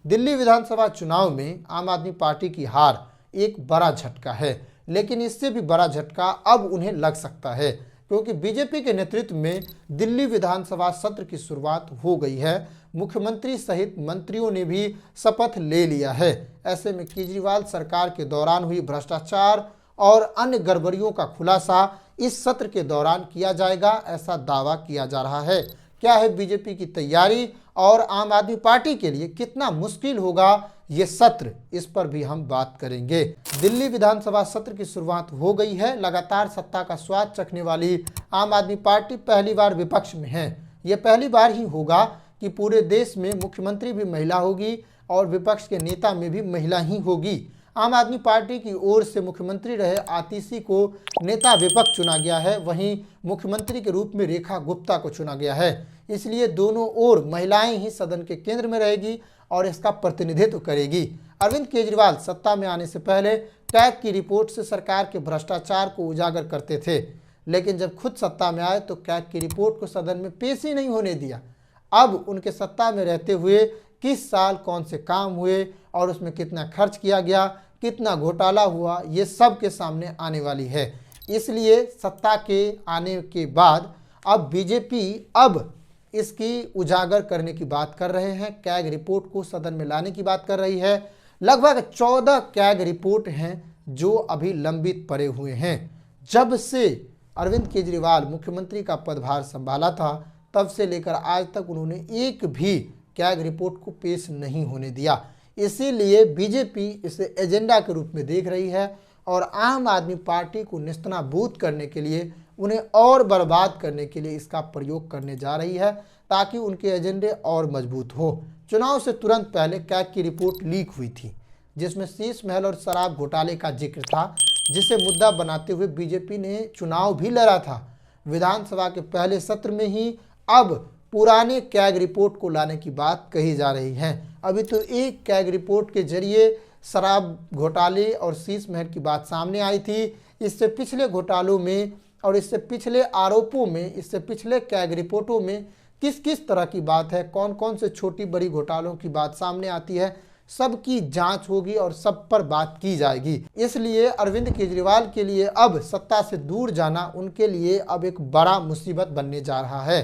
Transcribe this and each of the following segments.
दिल्ली विधानसभा चुनाव में आम आदमी पार्टी की हार एक बड़ा झटका है, लेकिन इससे भी बड़ा झटका अब उन्हें लग सकता है, क्योंकि बीजेपी के नेतृत्व में दिल्ली विधानसभा सत्र की शुरुआत हो गई है। मुख्यमंत्री सहित मंत्रियों ने भी शपथ ले लिया है। ऐसे में केजरीवाल सरकार के दौरान हुई भ्रष्टाचार और अन्य गड़बड़ियों का खुलासा इस सत्र के दौरान किया जाएगा, ऐसा दावा किया जा रहा है। क्या है बीजेपी की तैयारी और आम आदमी पार्टी के लिए कितना मुश्किल होगा ये सत्र, इस पर भी हम बात करेंगे। दिल्ली विधानसभा सत्र की शुरुआत हो गई है। लगातार सत्ता का स्वाद चखने वाली आम आदमी पार्टी पहली बार विपक्ष में है। ये पहली बार ही होगा कि पूरे देश में मुख्यमंत्री भी महिला होगी और विपक्ष के नेता में भी महिला ही होगी। आम आदमी पार्टी की ओर से मुख्यमंत्री रहे आतिशी को नेता विपक्ष चुना गया है, वहीं मुख्यमंत्री के रूप में रेखा गुप्ता को चुना गया है। इसलिए दोनों ओर महिलाएं ही सदन के केंद्र में रहेगी और इसका प्रतिनिधित्व करेगी। अरविंद केजरीवाल सत्ता में आने से पहले कैग की रिपोर्ट से सरकार के भ्रष्टाचार को उजागर करते थे, लेकिन जब खुद सत्ता में आए तो कैग की रिपोर्ट को सदन में पेश ही नहीं होने दिया। अब उनके सत्ता में रहते हुए किस साल कौन से काम हुए और उसमें कितना खर्च किया गया, कितना घोटाला हुआ, ये सब के सामने आने वाली है। इसलिए सत्ता के आने के बाद अब बीजेपी अब इसकी उजागर करने की बात कर रहे हैं, कैग रिपोर्ट को सदन में लाने की बात कर रही है। लगभग 14 कैग रिपोर्ट हैं जो अभी लंबित पड़े हुए हैं। जब से अरविंद केजरीवाल मुख्यमंत्री का पदभार संभाला था तब से लेकर आज तक उन्होंने एक भी कैग रिपोर्ट को पेश नहीं होने दिया। इसीलिए बीजेपी इसे एजेंडा के रूप में देख रही है और आम आदमी पार्टी को नेस्तनाबूद करने के लिए, उन्हें और बर्बाद करने के लिए इसका प्रयोग करने जा रही है, ताकि उनके एजेंडे और मजबूत हो। चुनाव से तुरंत पहले कैग की रिपोर्ट लीक हुई थी, जिसमें शीश महल और शराब घोटाले का जिक्र था, जिसे मुद्दा बनाते हुए बीजेपी ने चुनाव भी लड़ा था। विधानसभा के पहले सत्र में ही अब पुराने कैग रिपोर्ट को लाने की बात कही जा रही है। अभी तो एक कैग रिपोर्ट के जरिए शराब घोटाले और शीश महल की बात सामने आई थी। इससे पिछले घोटालों में और इससे पिछले आरोपों में, इससे पिछले कैग रिपोर्टों में किस किस तरह की बात है, कौन कौन से छोटी बड़ी घोटालों की बात सामने आती है, सबकी जांच होगी और सब पर बात की जाएगी। इसलिए अरविंद केजरीवाल के लिए अब सत्ता से दूर जाना उनके लिए अब एक बड़ा मुसीबत बनने जा रहा है,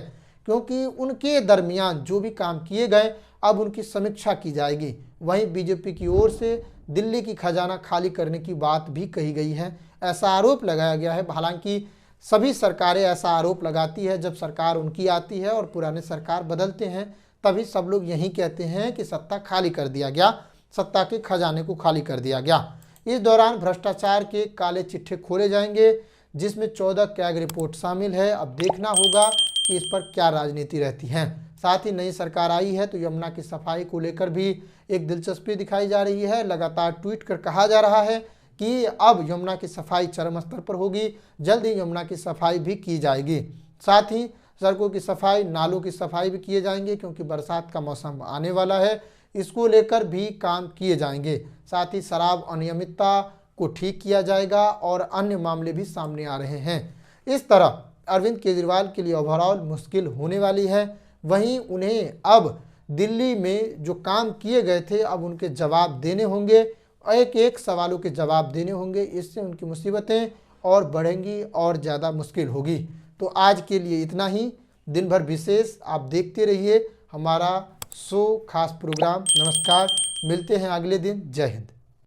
क्योंकि उनके दरमियान जो भी काम किए गए अब उनकी समीक्षा की जाएगी। वहीं बीजेपी की ओर से दिल्ली की खजाना खाली करने की बात भी कही गई है, ऐसा आरोप लगाया गया है। हालांकि सभी सरकारें ऐसा आरोप लगाती है, जब सरकार उनकी आती है और पुराने सरकार बदलते हैं तभी सब लोग यही कहते हैं कि सत्ता खाली कर दिया गया, सत्ता के खजाने को खाली कर दिया गया। इस दौरान भ्रष्टाचार के काले चिट्ठे खोले जाएंगे, जिसमें 14 कैग रिपोर्ट शामिल है। अब देखना होगा कि इस पर क्या राजनीति रहती है। साथ ही नई सरकार आई है तो यमुना की सफाई को लेकर भी एक दिलचस्पी दिखाई जा रही है। लगातार ट्वीट कर कहा जा रहा है कि अब यमुना की सफाई चरम स्तर पर होगी, जल्द ही यमुना की सफाई भी की जाएगी। साथ ही सड़कों की सफाई, नालों की सफाई भी किए जाएंगे, क्योंकि बरसात का मौसम आने वाला है, इसको लेकर भी काम किए जाएंगे। साथ ही शराब अनियमितता को ठीक किया जाएगा और अन्य मामले भी सामने आ रहे हैं। इस तरह अरविंद केजरीवाल के लिए ओवरऑल मुश्किल होने वाली है। वहीं उन्हें अब दिल्ली में जो काम किए गए थे अब उनके जवाब देने होंगे, एक एक सवालों के जवाब देने होंगे। इससे उनकी मुसीबतें और बढ़ेंगी और ज़्यादा मुश्किल होगी। तो आज के लिए इतना ही। दिन भर विशेष आप देखते रहिए हमारा शो, खास प्रोग्राम। नमस्कार, मिलते हैं अगले दिन। जय हिंद।